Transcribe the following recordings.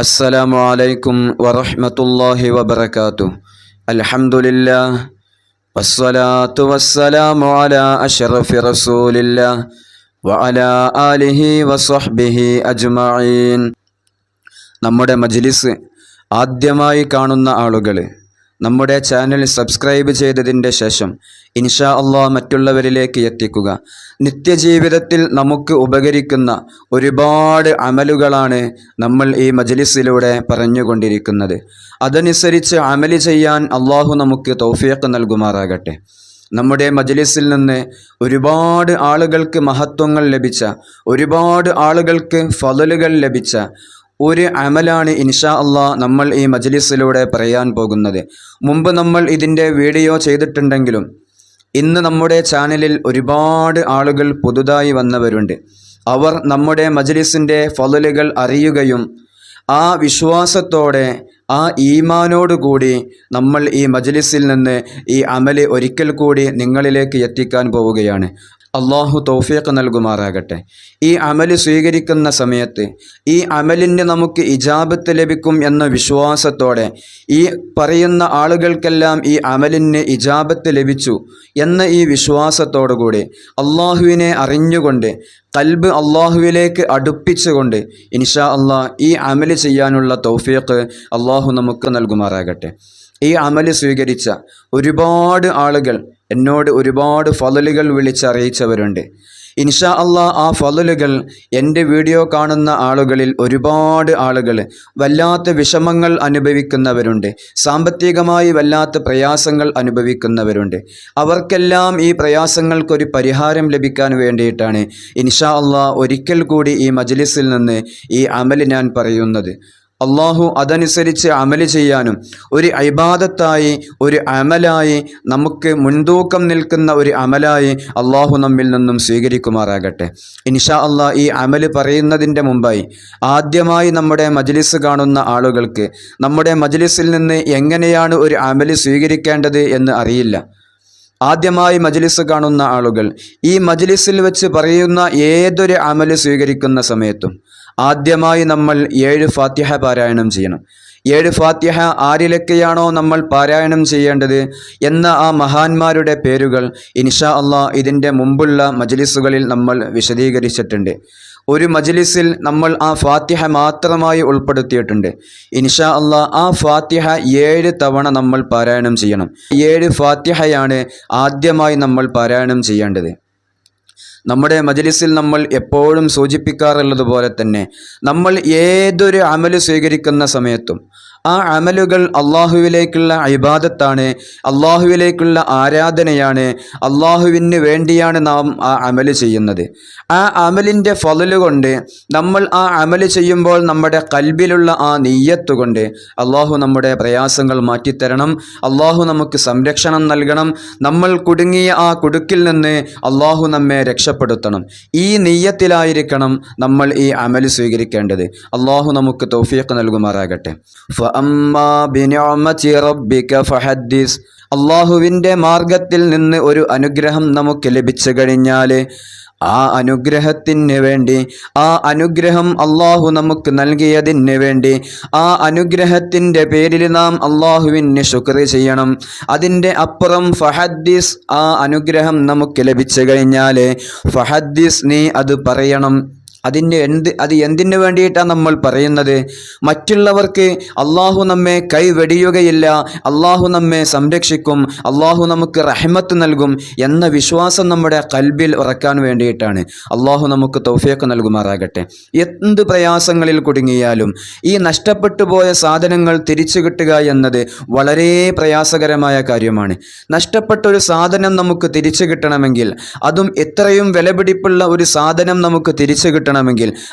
അസ്സലാമു അലൈക്കും വറഹ്മത്തുള്ളാഹി വബറകാതുഹു. അൽഹംദുലില്ലാഹ് വസ്സലാത്തു വസ്സലാമു അലാ അഷ്റഫി റസൂലില്ലാഹ് വഅലാ ആലിഹി വസ്വഹ്ബിഹി അജ്മഈൻ. നമ്മുടെ മജ്ലിസ് ആദ്യമായി കാണുന്ന ആളുകൾ നമ്മുടെ ചാനൽ സബ്സ്ക്രൈബ് ചെയ്തതിൻ്റെ ശേഷം ഇൻഷാ അള്ളാഹ് മറ്റുള്ളവരിലേക്ക് എത്തിക്കുക. നിത്യജീവിതത്തിൽ നമുക്ക് ഉപകരിക്കുന്ന ഒരുപാട് അമലുകളാണ് നമ്മൾ ഈ മജ്ലിസിലൂടെ പറഞ്ഞുകൊണ്ടിരിക്കുന്നത്. അതനുസരിച്ച് അമല് ചെയ്യാൻ അള്ളാഹു നമുക്ക് തൗഫീഖ് നൽകുമാറാകട്ടെ. നമ്മുടെ മജ്ലിസിൽ നിന്ന് ഒരുപാട് ആളുകൾക്ക് മഹത്വങ്ങൾ ലഭിച്ച, ഒരുപാട് ആളുകൾക്ക് ഫളലുകൾ ലഭിച്ച ഒരു അമലാണ് ഇൻഷാ അള്ളാഹ് നമ്മൾ ഈ മജ്ലിസിലൂടെ പറയാൻ പോകുന്നത്. മുമ്പ് നമ്മൾ ഇതിൻ്റെ വീഡിയോ ചെയ്തിട്ടുണ്ടെങ്കിലും ഇന്ന് നമ്മുടെ ചാനലിൽ ഒരുപാട് ആളുകൾ പുതുതായി വന്നവരുണ്ട്. അവർ നമ്മുടെ മജ്ലിസിൻ്റെ ഫളലുകൾ അറിയുകയും ആ വിശ്വാസത്തോടെ, ആ ഈമാനോടുകൂടി നമ്മൾ ഈ മജ്ലിസിൽ നിന്ന് ഈ അമല് ഒരിക്കൽ കൂടി നിങ്ങളിലേക്ക് എത്തിക്കാൻ പോവുകയാണ്. അള്ളാഹു തൗഫീഖ് നൽകുമാറാകട്ടെ. ഈ അമല് സ്വീകരിക്കുന്ന സമയത്ത് ഈ അമലിന് നമുക്ക് ഇജാബത്ത് ലഭിക്കും എന്ന വിശ്വാസത്തോടെ, ഈ പറയുന്ന ആളുകൾക്കെല്ലാം ഈ അമലിന് ഇജാബത്ത് ലഭിച്ചു എന്ന ഈ വിശ്വാസത്തോടുകൂടി അള്ളാഹുവിനെ അറിഞ്ഞുകൊണ്ട് ഖൽബ് അള്ളാഹുവിലേക്ക് അടുപ്പിച്ചുകൊണ്ട് ഇൻഷാ അള്ളാഹ് ഈ അമല് ചെയ്യാനുള്ള തൗഫീഖ് അള്ളാഹു നമുക്ക് നൽകുമാറാകട്ടെ. ഈ അമല് സ്വീകരിച്ച ഒരുപാട് ആളുകൾ എന്നോട് ഒരുപാട് ഫളലുകൾ വിളിച്ചറിയിച്ചവരുണ്ട്. ഇൻഷാ അള്ളാഹ് ആ ഫളലുകൾ എൻ്റെ വീഡിയോ കാണുന്ന ആളുകളിൽ ഒരുപാട് ആളുകൾ വല്ലാത്ത വിഷമങ്ങൾ അനുഭവിക്കുന്നവരുണ്ട്, സാമ്പത്തികമായി വല്ലാത്ത പ്രയാസങ്ങൾ അനുഭവിക്കുന്നവരുണ്ട്. അവർക്കെല്ലാം ഈ പ്രയാസങ്ങൾക്കൊരു പരിഹാരം ലഭിക്കാൻ വേണ്ടിയിട്ടാണ് ഇൻഷാ അള്ളാഹ് ഒരിക്കൽ കൂടി ഈ മജ്ലിസിൽ നിന്ന് ഈ അമല് ഞാൻ പറയുന്നത്. അള്ളാഹു അതനുസരിച്ച് അമല് ചെയ്യാനും ഒരു ഇബാദത്തായി, ഒരു അമലായി, നമുക്ക് മുൻതൂക്കം നിൽക്കുന്ന ഒരു അമലായി അള്ളാഹു നമ്മിൽ നിന്നും സ്വീകരിക്കുമാറാകട്ടെ. ഇൻഷാ അള്ളാഹ് ഈ അമല് പറയുന്നതിൻ്റെ മുമ്പായി ആദ്യമായി നമ്മുടെ മജ്ലിസ് കാണുന്ന ആളുകൾക്ക് നമ്മുടെ മജ്ലിസിൽ നിന്ന് എങ്ങനെയാണ് ഒരു അമല് സ്വീകരിക്കേണ്ടത് എന്ന് അറിയില്ല. ആദ്യമായി മജ്ലിസ് കാണുന്ന ആളുകൾ ഈ മജ്ലിസിൽ വെച്ച് പറയുന്ന ഏതൊരു അമല് സ്വീകരിക്കുന്ന സമയത്തും ആദ്യമായി നമ്മൾ 7 ഫാത്തിഹ പാരായണം ചെയ്യണം. 7 ഫാത്തിഹ ആരിലൊക്കെയാണോ നമ്മൾ പാരായണം ചെയ്യേണ്ടത് എന്ന ആ മഹാന്മാരുടെ പേരുകൾ ഇൻഷാ അള്ളാഹ് ഇതിൻ്റെ മുമ്പുള്ള മജ്ലിസുകളിൽ നമ്മൾ വിശദീകരിച്ചിട്ടുണ്ട്. ഒരു മജ്ലിസിൽ നമ്മൾ ആ ഫാത്തിഹ മാത്രമായി ഉൾപ്പെടുത്തിയിട്ടുണ്ട്. ഇൻഷാ അള്ളാഹ് ആ ഫാത്തിഹ 7 തവണ നമ്മൾ പാരായണം ചെയ്യണം. 7 ഫാത്തിഹയാണ് ആദ്യമായി നമ്മൾ പാരായണം ചെയ്യേണ്ടത്. നമ്മുടെ മജ്ലിസിൽ നമ്മൾ എപ്പോഴും സൂചിപ്പിക്കാറുള്ളത് പോലെ തന്നെ നമ്മൾ ഏതൊരു അമല് സ്വീകരിക്കുന്ന സമയത്തും ആ അമലുകൾ അള്ളാഹുവിലേക്കുള്ള ഇബാദത്താണ്, അള്ളാഹുവിലേക്കുള്ള ആരാധനയാണ്, അള്ളാഹുവിന് വേണ്ടിയാണ് നാം ആ അമല് ചെയ്യുന്നത്. ആ അമലിൻ്റെ ഫളല് കൊണ്ട് നമ്മൾ ആ അമല് ചെയ്യുമ്പോൾ നമ്മുടെ ഖൽബിലുള്ള ആ നിയ്യത്ത് കൊണ്ട് അള്ളാഹു നമ്മുടെ പ്രയാസങ്ങൾ മാറ്റിത്തരണം, അള്ളാഹു നമുക്ക് സംരക്ഷണം നൽകണം, നമ്മൾ കുടുങ്ങിയ ആ കുടുക്കിൽ നിന്ന് അള്ളാഹു നമ്മെ രക്ഷപ്പെടുത്തണം. ഈ നിയ്യത്തിലായിരിക്കണം നമ്മൾ ഈ അമല് സ്വീകരിക്കേണ്ടത്. അള്ളാഹു നമുക്ക് തൗഫീഖ് നൽകുമാറാകട്ടെ. അമ്മാ ബിനിഅമതി റബ്ബിക ഫഹദ്ദിസ്. അള്ളാഹുവിൻ്റെ മാർഗത്തിൽ നിന്ന് ഒരു അനുഗ്രഹം നമുക്ക് ലഭിച്ചു കഴിഞ്ഞാൽ ആ അനുഗ്രഹത്തിന് വേണ്ടി, ആ അനുഗ്രഹം അള്ളാഹു നമുക്ക് നൽകിയതിന് വേണ്ടി, ആ അനുഗ്രഹത്തിൻ്റെ പേരിൽ നാം അള്ളാഹുവിന് ശുക്ർ ചെയ്യണം. അതിൻ്റെ അപ്പുറം ഫഹദ്ദിസ്, ആ അനുഗ്രഹം നമുക്ക് ലഭിച്ചു കഴിഞ്ഞാൽ ഫഹദ്ദിസ്, നീ അത് പറയണം. അത് എന്തിനു വേണ്ടിയിട്ടാണ് നമ്മൾ പറയുന്നത്? മറ്റുള്ളവർക്ക് അള്ളാഹു നമ്മെ കൈവെടിയുകയില്ല, അള്ളാഹു നമ്മെ സംരക്ഷിക്കും, അള്ളാഹു നമുക്ക് റഹ്മത്ത് നൽകും എന്ന വിശ്വാസം നമ്മുടെ ഖൽബിൽ ഉറക്കാൻ വേണ്ടിയിട്ടാണ്. അള്ളാഹു നമുക്ക് തൗഫീഖ് നൽകുമാറാകട്ടെ. എന്ത് പ്രയാസങ്ങളിൽ കുടുങ്ങിയാലും ഈ നഷ്ടപ്പെട്ടു പോയ സാധനങ്ങൾ തിരിച്ചു കിട്ടുക എന്നത് വളരെ പ്രയാസകരമായ കാര്യമാണ്. നഷ്ടപ്പെട്ടൊരു സാധനം നമുക്ക് തിരിച്ചു കിട്ടണമെങ്കിൽ, അതും എത്രയും വിലപിടിപ്പുള്ള ഒരു സാധനം നമുക്ക് തിരിച്ചു കിട്ടണമെങ്കിൽ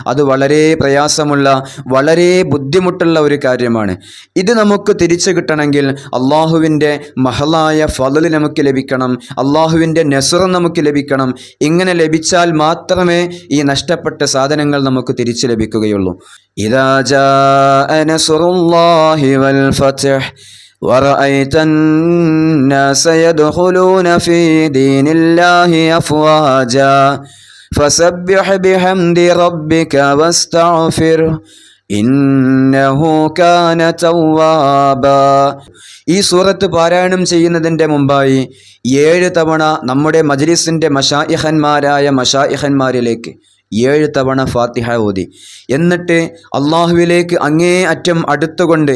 അത് വളരെ പ്രയാസമുള്ള, വളരെ ബുദ്ധിമുട്ടുള്ള ഒരു കാര്യമാണ്. ഇത് നമുക്ക് തിരിച്ചു കിട്ടണമെങ്കിൽ അള്ളാഹുവിൻ്റെ മഹലായ ഫളല് നമുക്ക് ലഭിക്കണം, അള്ളാഹുവിൻ്റെ നസ്ർ നമുക്ക് ലഭിക്കണം. ഇങ്ങനെ ലഭിച്ചാൽ മാത്രമേ ഈ നഷ്ടപ്പെട്ട സാധനങ്ങൾ നമുക്ക് തിരിച്ചു ലഭിക്കുകയുള്ളൂ. ഇദാ ജാഅ നസ്റുല്ലാഹി വൽ ഫത്ഹ് വറഅയ്ത الناس يدخلون في دين الله أفواجا فسبح بحمد ربك واستغفره إن ഇന്നഹു കാന തവ്വാബാ. ഈ സൂറത്ത് പാരായണം ചെയ്യുന്നതിൻ്റെ മുമ്പായി 7 തവണ നമ്മുടെ മജ്ലിസിൻ്റെ മശായിഖന്മാരായ മശായിഖന്മാരിലേക്ക് 7 തവണ ഫാത്തിഹ ഓതി എന്നിട്ട് അള്ളാഹുവിലേക്ക് അങ്ങേ അറ്റം അടുത്തുകൊണ്ട്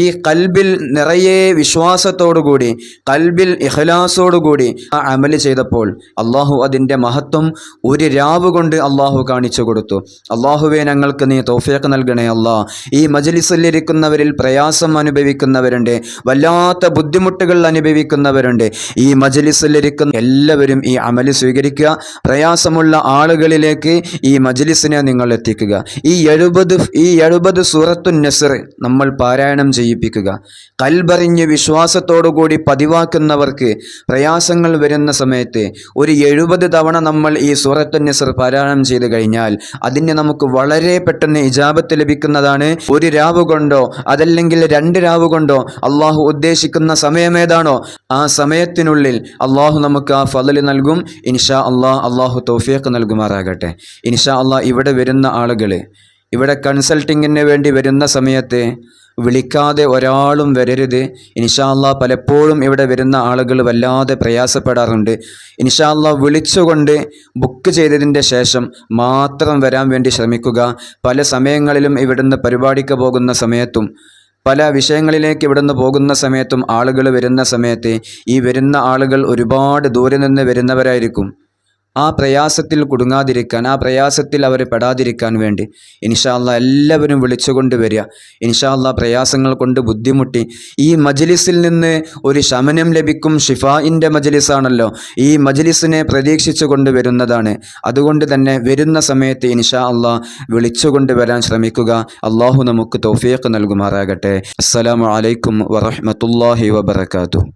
ഈ കൽബിൽ നിറയെ വിശ്വാസത്തോടുകൂടി കൽബിൽ ഇഖ്ലാസോടുകൂടി ആ അമല് ചെയ്തപ്പോൾ അള്ളാഹു അതിൻ്റെ മഹത്വം ഒരു രാവ് കൊണ്ട് അള്ളാഹു കാണിച്ചു കൊടുത്തു. അള്ളാഹുവെ, ഞങ്ങൾക്ക് നീ തൗഫീഖ് നൽകണേ അല്ലാ. ഈ മജ്ലിസിലിരിക്കുന്നവരിൽ പ്രയാസം അനുഭവിക്കുന്നവരുണ്ട്, വല്ലാത്ത ബുദ്ധിമുട്ടുകൾ അനുഭവിക്കുന്നവരുണ്ട്. ഈ മജ്ലിസിലിരിക്കുന്ന എല്ലാവരും ഈ അമല് സ്വീകരിക്കുക. പ്രയാസമുള്ള ആളുകളിലേക്ക് ഈ മജ്ലിസിനെ നിങ്ങൾ എത്തിക്കുക. ഈ 70 സൂറത്തുൻ നസ്ർ നമ്മൾ പാരായണം ചെയ്യിപ്പിക്കുക. കൽബറിഞ്ഞ് വിശ്വാസത്തോടുകൂടി പതിവാക്കുന്നവർക്ക് പ്രയാസങ്ങൾ വരുന്ന സമയത്ത് ഒരു 70 തവണ നമ്മൾ ഈ സൂറത്തുൻ നസ്ർ പാരായണം ചെയ്ത് കഴിഞ്ഞാൽ അതിന് നമുക്ക് വളരെ പെട്ടെന്ന് ഇജാബത്ത് ലഭിക്കുന്നതാണ്. ഒരു രാവ് കൊണ്ടോ അതല്ലെങ്കിൽ 2 രാവ് കൊണ്ടോ അള്ളാഹു ഉദ്ദേശിക്കുന്ന സമയമേതാണോ ആ സമയത്തിനുള്ളിൽ അള്ളാഹു നമുക്ക് ആ ഫള് നൽകും. ഇൻഷാ അള്ളാഹ്. അള്ളാഹു തൗഫീഖ് നൽകുമാറാകട്ടെ. ഇൻഷാ അള്ളാഹ്. ഇവിടെ വരുന്ന ആളുകൾ, ഇവിടെ കൺസൾട്ടിങ്ങിന് വേണ്ടി വരുന്ന സമയത്ത് വിളിക്കാതെ ഒരാളും വരരുത്. ഇൻഷാ അള്ളാഹ്. പലപ്പോഴും ഇവിടെ വരുന്ന ആളുകൾ വല്ലാതെ പ്രയാസപ്പെടാറുണ്ട്. ഇൻഷാ അള്ളാഹ് വിളിച്ചുകൊണ്ട് ബുക്ക് ചെയ്തതിൻ്റെ ശേഷം മാത്രം വരാൻ വേണ്ടി ശ്രമിക്കുക. പല സമയങ്ങളിലും ഇവിടുന്ന് പരിപാടിക്ക് പോകുന്ന സമയത്തും പല വിഷയങ്ങളിലേക്ക് ഇവിടുന്ന് പോകുന്ന സമയത്തും ആളുകൾ വരുന്ന സമയത്ത് ഈ വരുന്ന ആളുകൾ ഒരുപാട് ദൂരെ നിന്ന് വരുന്നവരായിരിക്കും. ആ പ്രയാസത്തിൽ കുടുങ്ങാതിരിക്കാൻ, ആ പ്രയാസത്തിൽ അവർ പെടാതിരിക്കാൻ വേണ്ടി ഇൻഷാ അള്ളാഹ് എല്ലാവരും വിളിച്ചുകൊണ്ട് വരിക. ഇൻഷാ അള്ളാഹ്. പ്രയാസങ്ങൾ കൊണ്ട് ബുദ്ധിമുട്ടി ഈ മജ്ലിസിൽ നിന്ന് ഒരു ശമനം ലഭിക്കും. ഷിഫായിൻ്റെ മജ്ലിസാണല്ലോ. ഈ മജ്ലിസിനെ പ്രതീക്ഷിച്ചു കൊണ്ട് വരുന്നതാണ്. അതുകൊണ്ട് തന്നെ വരുന്ന സമയത്ത് ഇൻഷാ അള്ളാഹ് വിളിച്ചുകൊണ്ട് വരാൻ ശ്രമിക്കുക. അള്ളാഹു നമുക്ക് തൗഫീഖ് നൽകുമാറാകട്ടെ. അസ്സലാമു അലൈക്കും വറഹ്മത്തുള്ളാഹി വബറകാതുഹു.